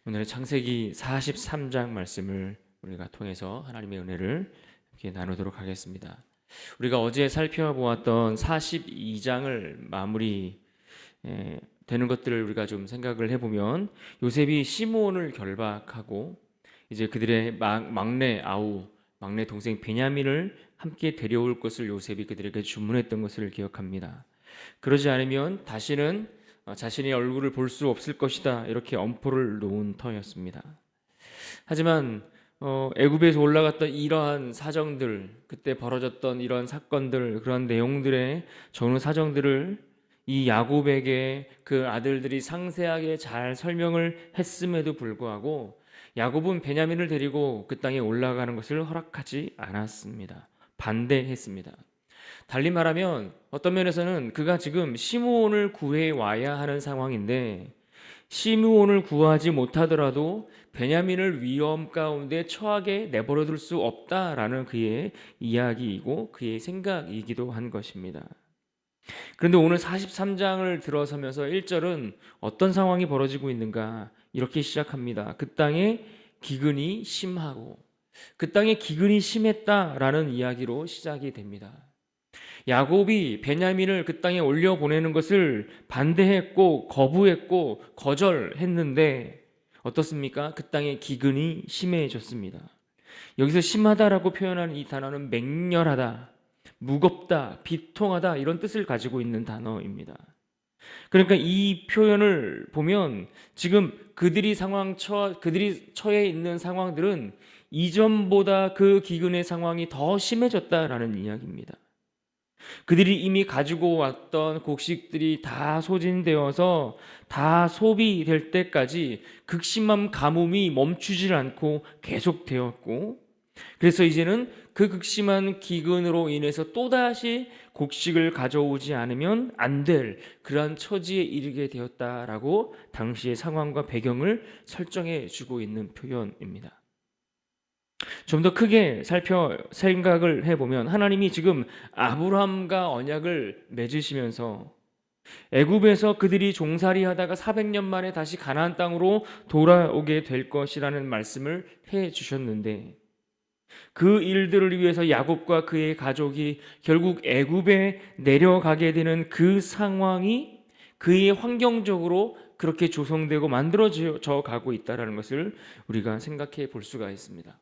오늘의 창세기 43장 말씀을 우리가 통해서 하나님의 은혜를 이렇게 나누도록 하겠습니다. 우리가 어제 살펴보았던 42장을 마무리 되는 것들을 우리가 좀 생각을 해보면, 요셉이 시므온을 결박하고 이제 그들의 막내 아우, 막내 동생 베냐민을 함께 데려올 것을 요셉이 그들에게 주문했던 것을 기억합니다. 그러지 않으면 다시는 자신의 얼굴을 볼 수 없을 것이다, 이렇게 엄포를 놓은 터였습니다. 하지만 애굽에서 올라갔던 이러한 사정들, 그때 벌어졌던 이러한 사건들, 그런 내용들의 전후 사정들을 이 야곱에게 그 아들들이 상세하게 잘 설명을 했음에도 불구하고 야곱은 베냐민을 데리고 그 땅에 올라가는 것을 허락하지 않았습니다. 반대했습니다. 달리 말하면 어떤 면에서는 그가 지금 시므온을 구해 와야 하는 상황인데, 시므온을 구하지 못하더라도 베냐민을 위험 가운데 처하게 내버려 둘 수 없다라는 그의 이야기이고 그의 생각이기도 한 것입니다. 그런데 오늘 43장을 들어서면서 1절은 어떤 상황이 벌어지고 있는가, 이렇게 시작합니다. 그 땅에 기근이 심하고, 그 땅에 기근이 심했다라는 이야기로 시작이 됩니다. 야곱이 베냐민을 그 땅에 올려 보내는 것을 반대했고 거부했고 거절했는데 어떻습니까? 그 땅에 기근이 심해졌습니다. 여기서 심하다라고 표현한 이 단어는 맹렬하다, 무겁다, 비통하다, 이런 뜻을 가지고 있는 단어입니다. 그러니까 이 표현을 보면 지금 그들이 처해 있는 상황들은 이전보다 그 기근의 상황이 더 심해졌다라는 이야기입니다. 그들이 이미 가지고 왔던 곡식들이 다 소진되어서 다 소비될 때까지 극심한 가뭄이 멈추질 않고 계속되었고, 그래서 이제는 그 극심한 기근으로 인해서 또다시 곡식을 가져오지 않으면 안 될 그러한 처지에 이르게 되었다라고 당시의 상황과 배경을 설정해 주고 있는 표현입니다. 좀 더 크게 생각을 해보면, 하나님이 지금 아브라함과 언약을 맺으시면서 애굽에서 그들이 종살이하다가 400년 만에 다시 가나안 땅으로 돌아오게 될 것이라는 말씀을 해 주셨는데, 그 일들을 위해서 야곱과 그의 가족이 결국 애굽에 내려가게 되는 그 상황이 그의 환경적으로 그렇게 조성되고 만들어져 가고 있다는 것을 우리가 생각해 볼 수가 있습니다.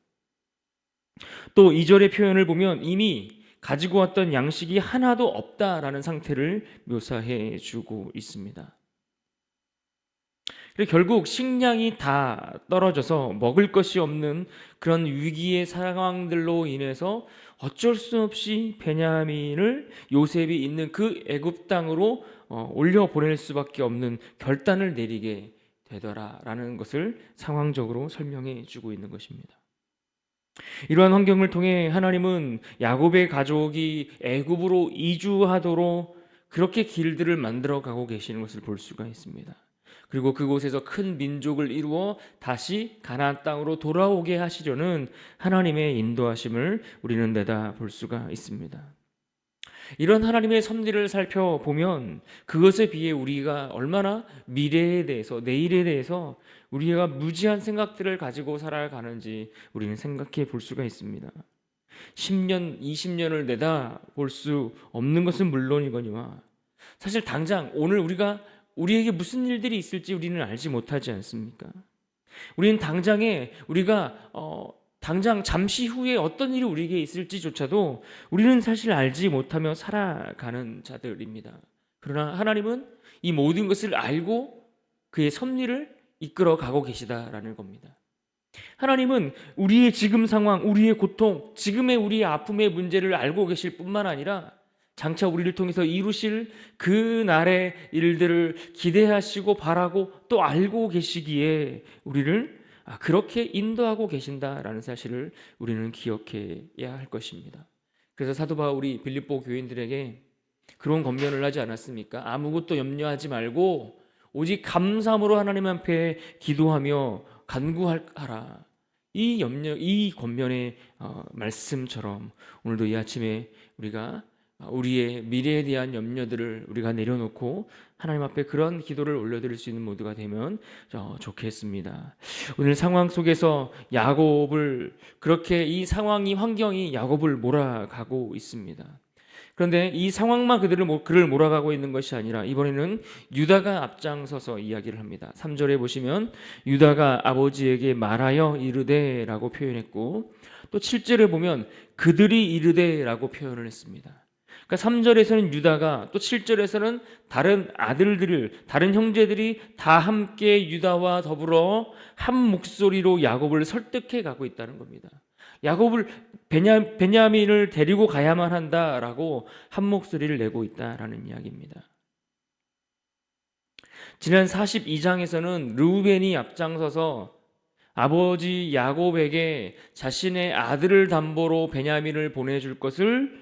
또 2절의 표현을 보면 이미 가지고 왔던 양식이 하나도 없다라는 상태를 묘사해 주고 있습니다. 그리고 결국 식량이 다 떨어져서 먹을 것이 없는 그런 위기의 상황들로 인해서 어쩔 수 없이 베냐민을 요셉이 있는 그 애굽 땅으로 올려 보낼 수밖에 없는 결단을 내리게 되더라라는 것을 상황적으로 설명해 주고 있는 것입니다. 이러한 환경을 통해 하나님은 야곱의 가족이 애굽으로 이주하도록 그렇게 길들을 만들어 가고 계시는 것을 볼 수가 있습니다. 그리고 그곳에서 큰 민족을 이루어 다시 가나안 땅으로 돌아오게 하시려는 하나님의 인도하심을 우리는 내다 볼 수가 있습니다. 이런 하나님의 섭리를 살펴보면 그것에 비해 우리가 얼마나 미래에 대해서, 내일에 대해서 우리가 무지한 생각들을 가지고 살아가는지 우리는 생각해 볼 수가 있습니다. 10년, 20년을 내다 볼 수 없는 것은 물론이거니와 사실 당장 오늘 우리에게 무슨 일들이 있을지 우리는 알지 못하지 않습니까? 우리는 우리가 당장 잠시 후에 어떤 일이 우리에게 있을지조차도 우리는 사실 알지 못하며 살아가는 자들입니다. 그러나 하나님은 이 모든 것을 알고 그의 섭리를 이끌어 가고 계시다라는 겁니다. 하나님은 우리의 지금 상황, 우리의 고통, 지금의 우리의 아픔의 문제를 알고 계실 뿐만 아니라 장차 우리를 통해서 이루실 그 날의 일들을 기대하시고 바라고 또 알고 계시기에 우리를 그렇게 인도하고 계신다라는 사실을 우리는 기억해야 할 것입니다. 그래서 사도 바울이 빌립보 교인들에게 그런 권면을 하지 않았습니까? 아무것도 염려하지 말고 오직 감사함으로 하나님 앞에 기도하며 간구하라. 이 권면의 말씀처럼 오늘도 이 아침에 우리가 우리의 미래에 대한 염려들을 우리가 내려놓고 하나님 앞에 그런 기도를 올려드릴 수 있는 모두가 되면 좋겠습니다. 오늘 상황 속에서 야곱을 그렇게 이 상황이 환경이 야곱을 몰아가고 있습니다. 그런데 이 상황만 그를 몰아가고 있는 것이 아니라 이번에는 유다가 앞장서서 이야기를 합니다. 3절에 보시면 유다가 아버지에게 말하여 이르되라고 표현했고 또 7절에 보면 그들이 이르되라고 표현을 했습니다. 그러니까 3절에서는 유다가 또 7절에서는 다른 다른 형제들이 다 함께 유다와 더불어 한 목소리로 야곱을 설득해 가고 있다는 겁니다. 야곱을 베냐민을 데리고 가야만 한다라고 한 목소리를 내고 있다라는 이야기입니다. 지난 42장에서는 르우벤이 앞장서서 아버지 야곱에게 자신의 아들을 담보로 베냐민을 보내줄 것을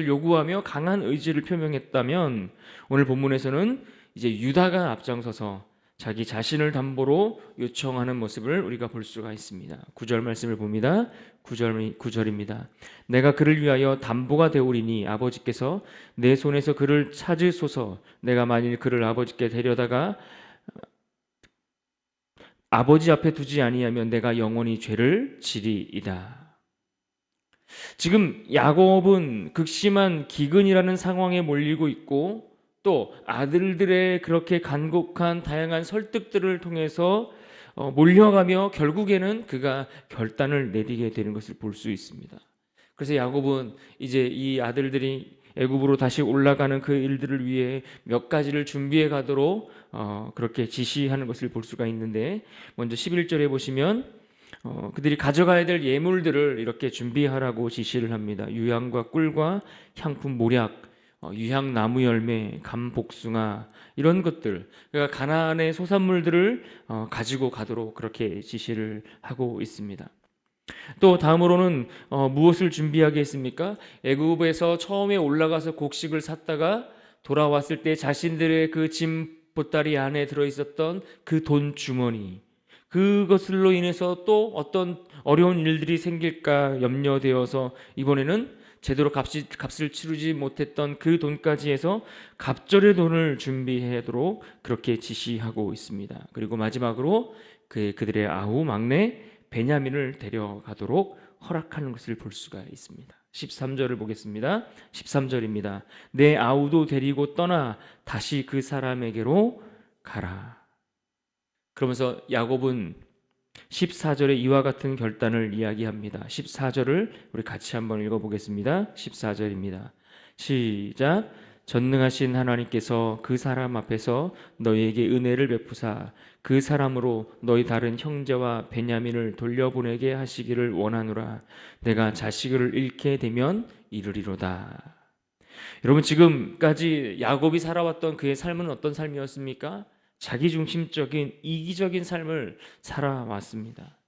요구하며 강한 의지를 표명했다면 오늘 본문에서는 이제 유다가 앞장서서 자기 자신을 담보로 요청하는 모습을 우리가 볼 수가 있습니다. 9절 말씀을 봅니다. 9절입니다. 내가 그를 위하여 담보가 되오리니 아버지께서 내 손에서 그를 찾으소서. 내가 만일 그를 아버지께 데려다가 아버지 앞에 두지 아니하면 내가 영원히 죄를 지리이다. 지금 야곱은 극심한 기근이라는 상황에 몰리고 있고 또 아들들의 그렇게 간곡한 다양한 설득들을 통해서 몰려가며 결국에는 그가 결단을 내리게 되는 것을 볼 수 있습니다. 그래서 야곱은 이제 이 아들들이 애굽으로 다시 올라가는 그 일들을 위해 몇 가지를 준비해 가도록 그렇게 지시하는 것을 볼 수가 있는데 먼저 11절에 보시면 그들이 가져가야 될 예물들을 이렇게 준비하라고 지시를 합니다. 유향과 꿀과 향품 모략, 유향 나무 열매, 감 복숭아 이런 것들, 그러니까 가나안의 소산물들을 가지고 가도록 그렇게 지시를 하고 있습니다. 또 다음으로는 무엇을 준비하게 했습니까? 애굽에서 처음에 올라가서 곡식을 샀다가 돌아왔을 때 자신들의 그 짐 보따리 안에 들어 있었던 그 돈 주머니, 그것으로 인해서 또 어떤 어려운 일들이 생길까 염려되어서 이번에는 제대로 값을 치르지 못했던 그 돈까지 해서 갑절의 돈을 준비하도록 그렇게 지시하고 있습니다. 그리고 마지막으로 그들의 아우 막내 베냐민을 데려가도록 허락하는 것을 볼 수가 있습니다. 13절을 보겠습니다. 13절입니다. 내 아우도 데리고 떠나 다시 그 사람에게로 가라. 그러면서 야곱은 14절에 이와 같은 결단을 이야기합니다. 14절을 우리 같이 한번 읽어보겠습니다. 14절입니다. 시작. 전능하신 하나님께서 그 사람 앞에서 너희에게 은혜를 베푸사 그 사람으로 너희 다른 형제와 베냐민을 돌려보내게 하시기를 원하노라. 내가 자식을 잃게 되면 이르리로다. 여러분, 지금까지 야곱이 살아왔던 그의 삶은 어떤 삶이었습니까? 자기중심적인 이기적인 삶을 살아왔습니다.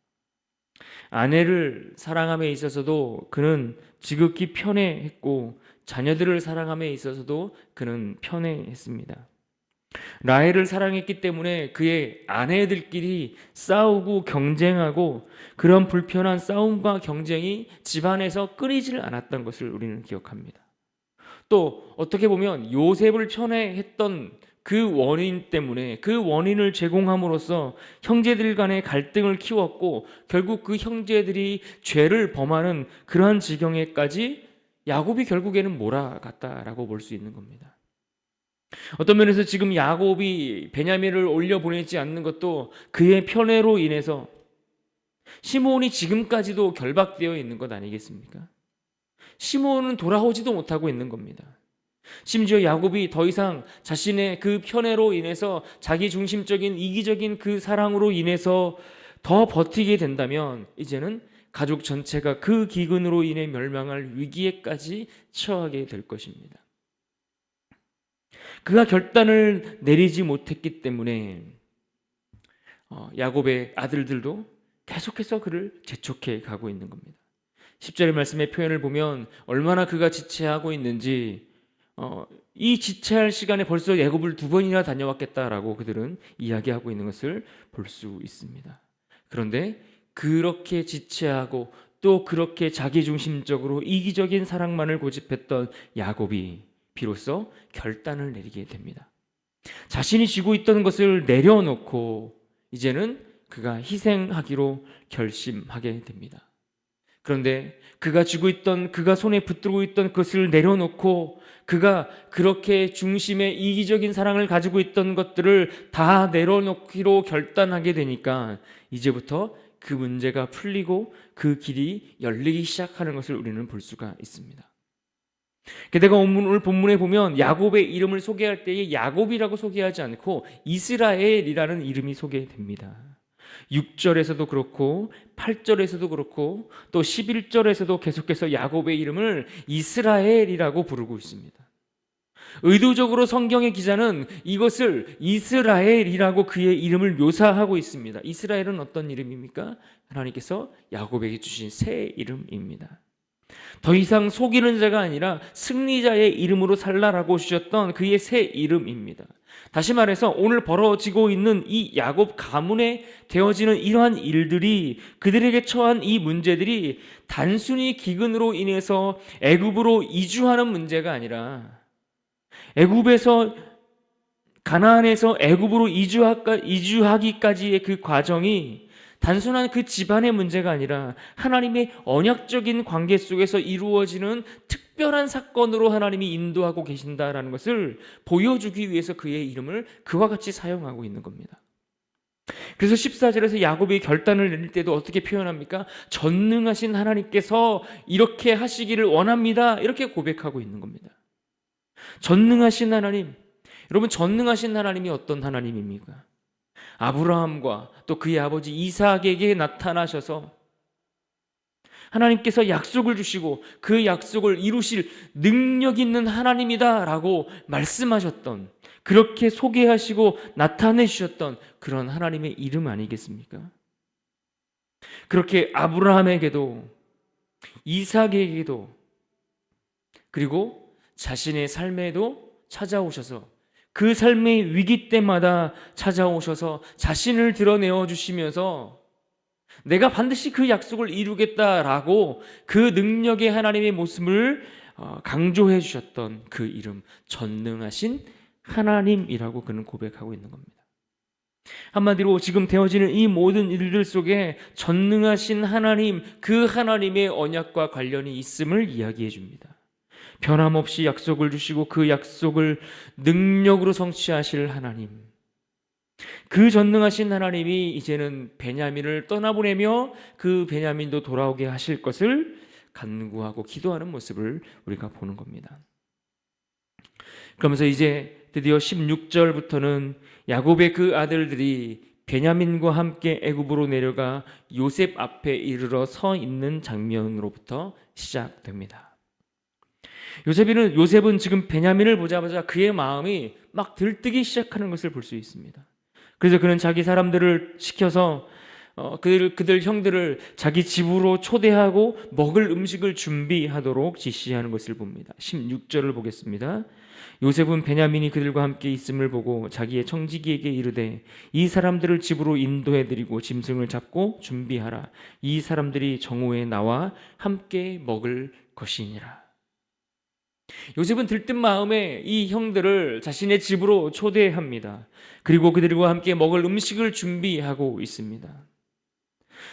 아내를 사랑함에 있어서도 그는 지극히 편애했고 자녀들을 사랑함에 있어서도 그는 편애했습니다. 라헬을 사랑했기 때문에 그의 아내들끼리 싸우고 경쟁하고 그런 불편한 싸움과 경쟁이 집안에서 끊이질 않았던 것을 우리는 기억합니다. 또 어떻게 보면 요셉을 편애했던 그 원인 때문에 그 원인을 제공함으로써 형제들 간의 갈등을 키웠고 결국 그 형제들이 죄를 범하는 그러한 지경에까지 야곱이 결국에는 몰아갔다라고 볼 수 있는 겁니다. 어떤 면에서 지금 야곱이 베냐민을 올려보내지 않는 것도 그의 편애로 인해서 시므온이 지금까지도 결박되어 있는 것 아니겠습니까? 시므온은 돌아오지도 못하고 있는 겁니다. 심지어 야곱이 더 이상 자신의 그 편애로 인해서 자기 중심적인 이기적인 그 사랑으로 인해서 더 버티게 된다면 이제는 가족 전체가 그 기근으로 인해 멸망할 위기에까지 처하게 될 것입니다. 그가 결단을 내리지 못했기 때문에 야곱의 아들들도 계속해서 그를 재촉해 가고 있는 겁니다. 10절의 말씀의 표현을 보면 얼마나 그가 지체하고 있는지 이 지체할 시간에 벌써 애굽을 2번이나 다녀왔겠다라고 그들은 이야기하고 있는 것을 볼 수 있습니다. 그런데 그렇게 지체하고 또 그렇게 자기중심적으로 이기적인 사랑만을 고집했던 야곱이 비로소 결단을 내리게 됩니다. 자신이 쥐고 있던 것을 내려놓고 이제는 그가 희생하기로 결심하게 됩니다. 그런데 그가 쥐고 있던, 그가 손에 붙들고 있던 것을 내려놓고 그가 그렇게 중심에 이기적인 사랑을 가지고 있던 것들을 다 내려놓기로 결단하게 되니까 이제부터 그 문제가 풀리고 그 길이 열리기 시작하는 것을 우리는 볼 수가 있습니다. 게다가 오늘 본문에 보면 야곱의 이름을 소개할 때에 야곱이라고 소개하지 않고 이스라엘이라는 이름이 소개됩니다. 6절에서도 그렇고 8절에서도 그렇고 또 11절에서도 계속해서 야곱의 이름을 이스라엘이라고 부르고 있습니다. 의도적으로 성경의 기자는 이것을 이스라엘이라고 그의 이름을 묘사하고 있습니다. 이스라엘은 어떤 이름입니까? 하나님께서 야곱에게 주신 새 이름입니다. 더 이상 속이는 자가 아니라 승리자의 이름으로 살라라고 주셨던 그의 새 이름입니다. 다시 말해서 오늘 벌어지고 있는 이 야곱 가문에 되어지는 이러한 일들이, 그들에게 처한 이 문제들이 단순히 기근으로 인해서 애굽으로 이주하는 문제가 아니라 애굽에서 가나안에서 애굽으로 이주하기까지의 그 과정이 단순한 그 집안의 문제가 아니라 하나님의 언약적인 관계 속에서 이루어지는 특별한 사건으로 하나님이 인도하고 계신다라는 것을 보여주기 위해서 그의 이름을 그와 같이 사용하고 있는 겁니다. 그래서 14절에서 야곱이 결단을 내릴 때도 어떻게 표현합니까? 전능하신 하나님께서 이렇게 하시기를 원합니다. 이렇게 고백하고 있는 겁니다. 전능하신 하나님, 여러분, 전능하신 하나님이 어떤 하나님입니까? 아브라함과 또 그의 아버지 이삭에게 나타나셔서 하나님께서 약속을 주시고 그 약속을 이루실 능력 있는 하나님이다라고 말씀하셨던, 그렇게 소개하시고 나타내주셨던 그런 하나님의 이름 아니겠습니까? 그렇게 아브라함에게도 이삭에게도 그리고 자신의 삶에도 찾아오셔서 그 삶의 위기 때마다 찾아오셔서 자신을 드러내어 주시면서 내가 반드시 그 약속을 이루겠다라고 그 능력의 하나님의 모습을 강조해 주셨던 그 이름, 전능하신 하나님이라고 그는 고백하고 있는 겁니다. 한마디로 지금 되어지는 이 모든 일들 속에 전능하신 하나님, 그 하나님의 언약과 관련이 있음을 이야기해 줍니다. 변함없이 약속을 주시고 그 약속을 능력으로 성취하실 하나님, 그 전능하신 하나님이 이제는 베냐민을 떠나보내며 그 베냐민도 돌아오게 하실 것을 간구하고 기도하는 모습을 우리가 보는 겁니다. 그러면서 이제 드디어 16절부터는 야곱의 그 아들들이 베냐민과 함께 애굽으로 내려가 요셉 앞에 이르러 서 있는 장면으로부터 시작됩니다. 요셉은 지금 베냐민을 보자마자 그의 마음이 막 들뜨기 시작하는 것을 볼 수 있습니다. 그래서 그는 자기 사람들을 시켜서 그들 형들을 자기 집으로 초대하고 먹을 음식을 준비하도록 지시하는 것을 봅니다. 16절을 보겠습니다. 요셉은 베냐민이 그들과 함께 있음을 보고 자기의 청지기에게 이르되 이 사람들을 집으로 인도해드리고 짐승을 잡고 준비하라. 이 사람들이 정오에 나와 함께 먹을 것이니라. 요셉은 들뜬 마음에 이 형들을 자신의 집으로 초대합니다. 그리고 그들과 함께 먹을 음식을 준비하고 있습니다.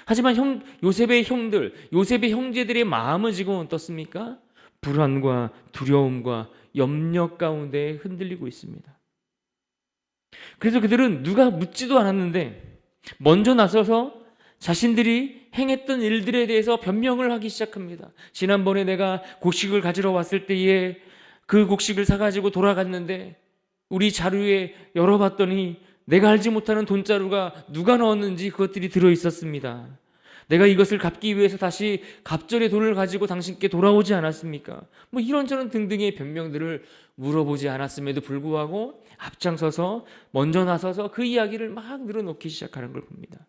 하지만 요셉의 형제들의 마음은 지금 어떻습니까? 불안과 두려움과 염려 가운데 흔들리고 있습니다. 그래서 그들은 누가 묻지도 않았는데 먼저 나서서 자신들이 행했던 일들에 대해서 변명을 하기 시작합니다. 지난번에 내가 곡식을 가지러 왔을 때에 그 곡식을 사가지고 돌아갔는데 우리 자루에 열어봤더니 내가 알지 못하는 돈자루가 누가 넣었는지 그것들이 들어있었습니다. 내가 이것을 갚기 위해서 다시 갑절의 돈을 가지고 당신께 돌아오지 않았습니까? 뭐 이런저런 등등의 변명들을 물어보지 않았음에도 불구하고 앞장서서 먼저 나서서 그 이야기를 막 늘어놓기 시작하는 걸 봅니다.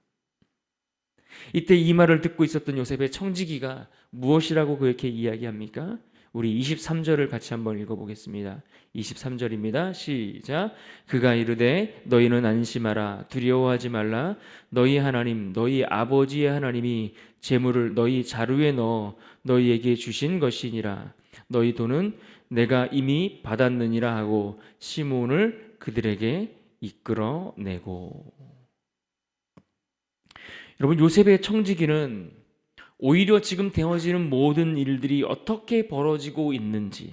이때 이 말을 듣고 있었던 요셉의 청지기가 무엇이라고 그렇게 이야기합니까? 우리 23절을 같이 한번 읽어보겠습니다. 23절입니다. 시작. 그가 이르되 너희는 안심하라 두려워하지 말라 너희 하나님 너희 아버지의 하나님이 재물을 너희 자루에 넣어 너희에게 주신 것이니라. 너희 돈은 내가 이미 받았느니라 하고 시므온을 그들에게 이끌어내고. 여러분, 요셉의 청지기는 오히려 지금 되어지는 모든 일들이 어떻게 벌어지고 있는지,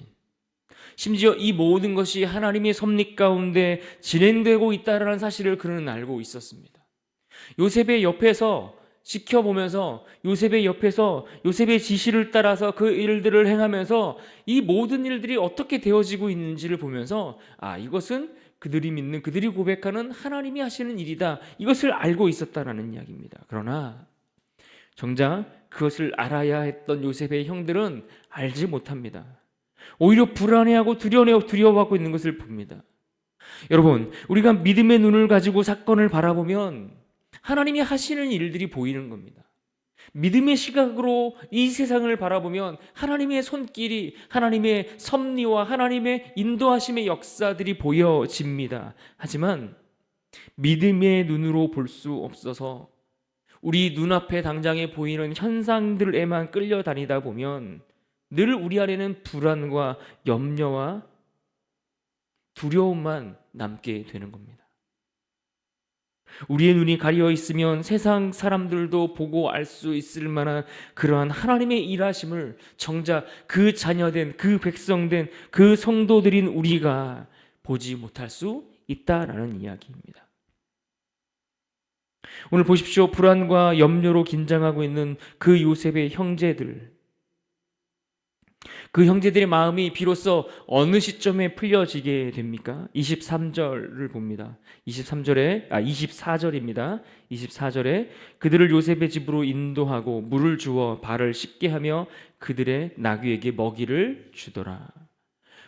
심지어 이 모든 것이 하나님의 섭리 가운데 진행되고 있다는 사실을 그는 알고 있었습니다. 요셉의 옆에서 지켜보면서, 요셉의 옆에서 요셉의 지시를 따라서 그 일들을 행하면서 이 모든 일들이 어떻게 되어지고 있는지를 보면서, 이것은 그들이 믿는, 그들이 고백하는 하나님이 하시는 일이다, 이것을 알고 있었다라는 이야기입니다. 그러나 정작 그것을 알아야 했던 요셉의 형들은 알지 못합니다. 오히려 불안해하고 두려워하고 있는 것을 봅니다. 여러분, 우리가 믿음의 눈을 가지고 사건을 바라보면 하나님이 하시는 일들이 보이는 겁니다. 믿음의 시각으로 이 세상을 바라보면 하나님의 손길이, 하나님의 섭리와 하나님의 인도하심의 역사들이 보여집니다. 하지만 믿음의 눈으로 볼 수 없어서 우리 눈앞에 당장에 보이는 현상들에만 끌려다니다 보면 늘 우리 안에는 불안과 염려와 두려움만 남게 되는 겁니다. 우리의 눈이 가려 있으면 세상 사람들도 보고 알 수 있을 만한 그러한 하나님의 일하심을 정작 그 자녀된, 그 백성된, 그 성도들인 우리가 보지 못할 수 있다라는 이야기입니다. 오늘 보십시오. 불안과 염려로 긴장하고 있는 그 요셉의 형제들, 그 형제들의 마음이 비로소 어느 시점에 풀려지게 됩니까? 23절을 봅니다. 24절입니다. 24절에 그들을 요셉의 집으로 인도하고 물을 주어 발을 씻게 하며 그들의 나귀에게 먹이를 주더라.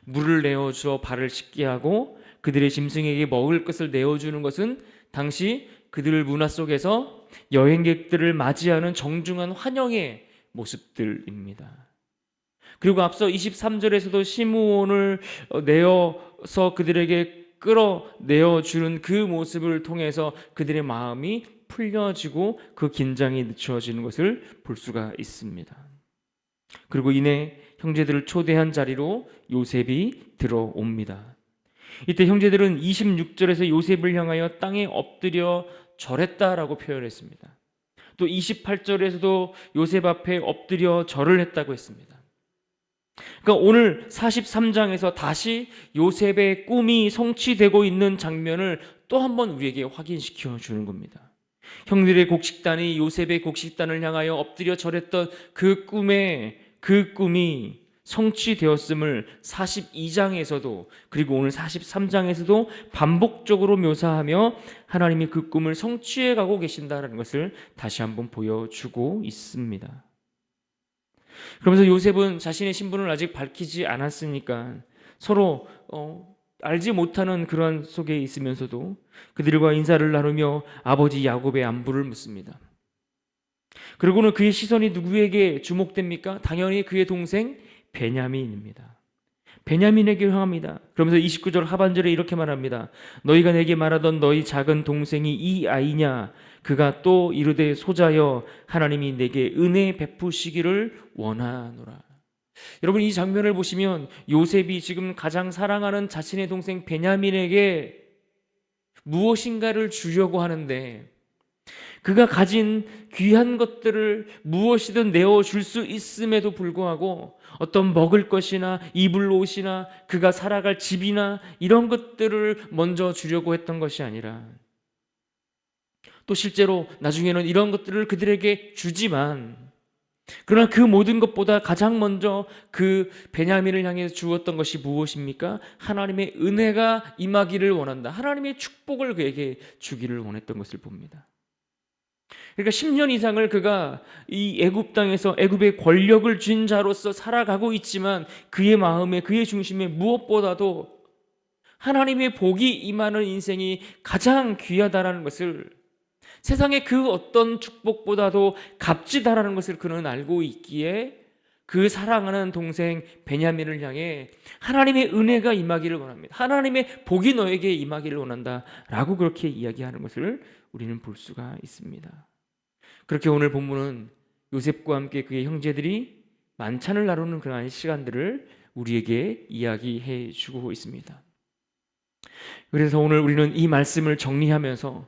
물을 내어주어 발을 씻게 하고 그들의 짐승에게 먹을 것을 내어주는 것은 당시 그들 문화 속에서 여행객들을 맞이하는 정중한 환영의 모습들입니다. 그리고 앞서 23절에서도 시므온을 내어서 그들에게 끌어내어주는 그 모습을 통해서 그들의 마음이 풀려지고 그 긴장이 늦춰지는 것을 볼 수가 있습니다. 그리고 이내 형제들을 초대한 자리로 요셉이 들어옵니다. 이때 형제들은 26절에서 요셉을 향하여 땅에 엎드려 절했다라고 표현했습니다. 또 28절에서도 요셉 앞에 엎드려 절을 했다고 했습니다. 그러니까 오늘 43장에서 다시 요셉의 꿈이 성취되고 있는 장면을 또 한 번 우리에게 확인시켜 주는 겁니다. 형들의 곡식단이 요셉의 곡식단을 향하여 엎드려 절했던 그 꿈이 성취되었음을 42장에서도 그리고 오늘 43장에서도 반복적으로 묘사하며 하나님이 그 꿈을 성취해 가고 계신다는 것을 다시 한번 보여주고 있습니다. 그러면서 요셉은 자신의 신분을 아직 밝히지 않았으니까 서로 알지 못하는 그런 속에 있으면서도 그들과 인사를 나누며 아버지 야곱의 안부를 묻습니다. 그리고는 그의 시선이 누구에게 주목됩니까? 당연히 그의 동생 베냐민입니다. 베냐민에게 향합니다. 그러면서 29절 하반절에 이렇게 말합니다. 너희가 내게 말하던 너희 작은 동생이 이 아이냐? 그가 또 이르되 소자여 하나님이 내게 은혜 베푸시기를 원하노라. 여러분, 이 장면을 보시면 요셉이 지금 가장 사랑하는 자신의 동생 베냐민에게 무엇인가를 주려고 하는데 그가 가진 귀한 것들을 무엇이든 내어줄 수 있음에도 불구하고 어떤 먹을 것이나 입을 옷이나 그가 살아갈 집이나 이런 것들을 먼저 주려고 했던 것이 아니라 또 실제로 나중에는 이런 것들을 그들에게 주지만 그러나 그 모든 것보다 가장 먼저 그 베냐민을 향해 주었던 것이 무엇입니까? 하나님의 은혜가 임하기를 원한다. 하나님의 축복을 그에게 주기를 원했던 것을 봅니다. 그러니까 10년 이상을 그가 이 애굽 땅에서 애굽의 권력을 쥔 자로서 살아가고 있지만 그의 마음에, 그의 중심에 무엇보다도 하나님의 복이 임하는 인생이 가장 귀하다라는 것을, 세상의 그 어떤 축복보다도 값지다라는 것을 그는 알고 있기에 그 사랑하는 동생 베냐민을 향해 하나님의 은혜가 임하기를 원합니다. 하나님의 복이 너에게 임하기를 원한다라고 그렇게 이야기하는 것을 우리는 볼 수가 있습니다. 그렇게 오늘 본문은 요셉과 함께 그의 형제들이 만찬을 나누는 그러한 시간들을 우리에게 이야기해 주고 있습니다. 그래서 오늘 우리는 이 말씀을 정리하면서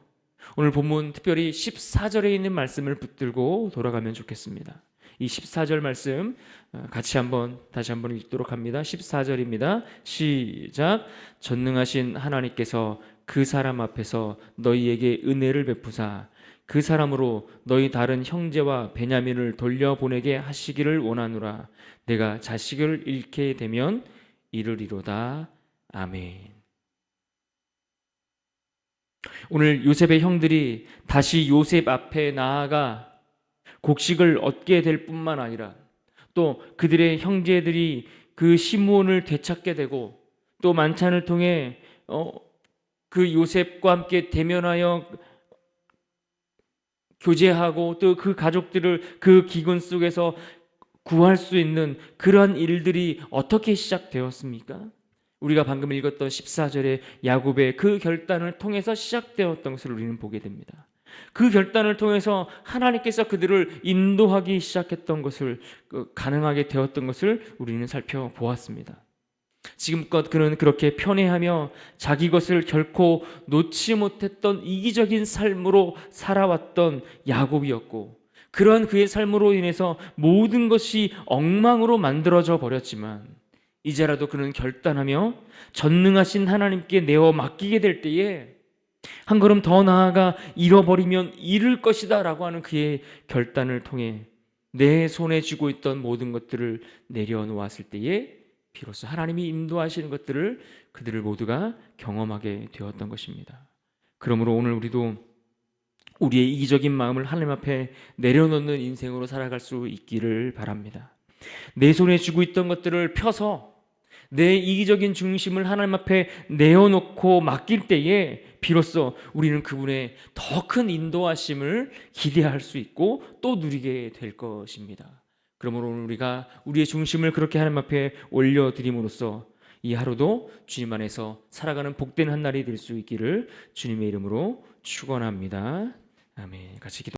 오늘 본문 특별히 14절에 있는 말씀을 붙들고 돌아가면 좋겠습니다. 이 14절 말씀 같이 다시 한번 읽도록 합니다. 14절입니다. 시작. 전능하신 하나님께서 그 사람 앞에서 너희에게 은혜를 베푸사 그 사람으로 너희 다른 형제와 베냐민을 돌려보내게 하시기를 원하노라. 내가 자식을 잃게 되면 이르리로다. 아멘. 오늘 요셉의 형들이 다시 요셉 앞에 나아가 곡식을 얻게 될 뿐만 아니라 또 그들의 형제들이 그 시므온을 되찾게 되고 또 만찬을 통해 그 요셉과 함께 대면하여 교제하고 또 그 가족들을 그 기근 속에서 구할 수 있는 그러한 일들이 어떻게 시작되었습니까? 우리가 방금 읽었던 14절의 야곱의 그 결단을 통해서 시작되었던 것을 우리는 보게 됩니다. 그 결단을 통해서 하나님께서 그들을 인도하기 시작했던 것을 가능하게 되었던 것을 우리는 살펴보았습니다. 지금껏 그는 그렇게 편애하며 자기 것을 결코 놓지 못했던 이기적인 삶으로 살아왔던 야곱이었고 그러한 그의 삶으로 인해서 모든 것이 엉망으로 만들어져 버렸지만 이제라도 그는 결단하며 전능하신 하나님께 내어 맡기게 될 때에 한 걸음 더 나아가 잃어버리면 잃을 것이다 라고 하는 그의 결단을 통해 내 손에 쥐고 있던 모든 것들을 내려놓았을 때에 비로소 하나님이 인도하시는 것들을 그들을 모두가 경험하게 되었던 것입니다. 그러므로 오늘 우리도 우리의 이기적인 마음을 하나님 앞에 내려놓는 인생으로 살아갈 수 있기를 바랍니다. 내 손에 쥐고 있던 것들을 펴서 내 이기적인 중심을 하나님 앞에 내어놓고 맡길 때에 비로소 우리는 그분의 더 큰 인도하심을 기대할 수 있고 또 누리게 될 것입니다. 그러므로 오늘 우리가 우리의 중심을 그렇게 하나님 앞에 올려드림으로써 이 하루도 주님 안에서 살아가는 복된 한 날이 될 수 있기를 주님의 이름으로 축원합니다. 아멘. 같이 기도.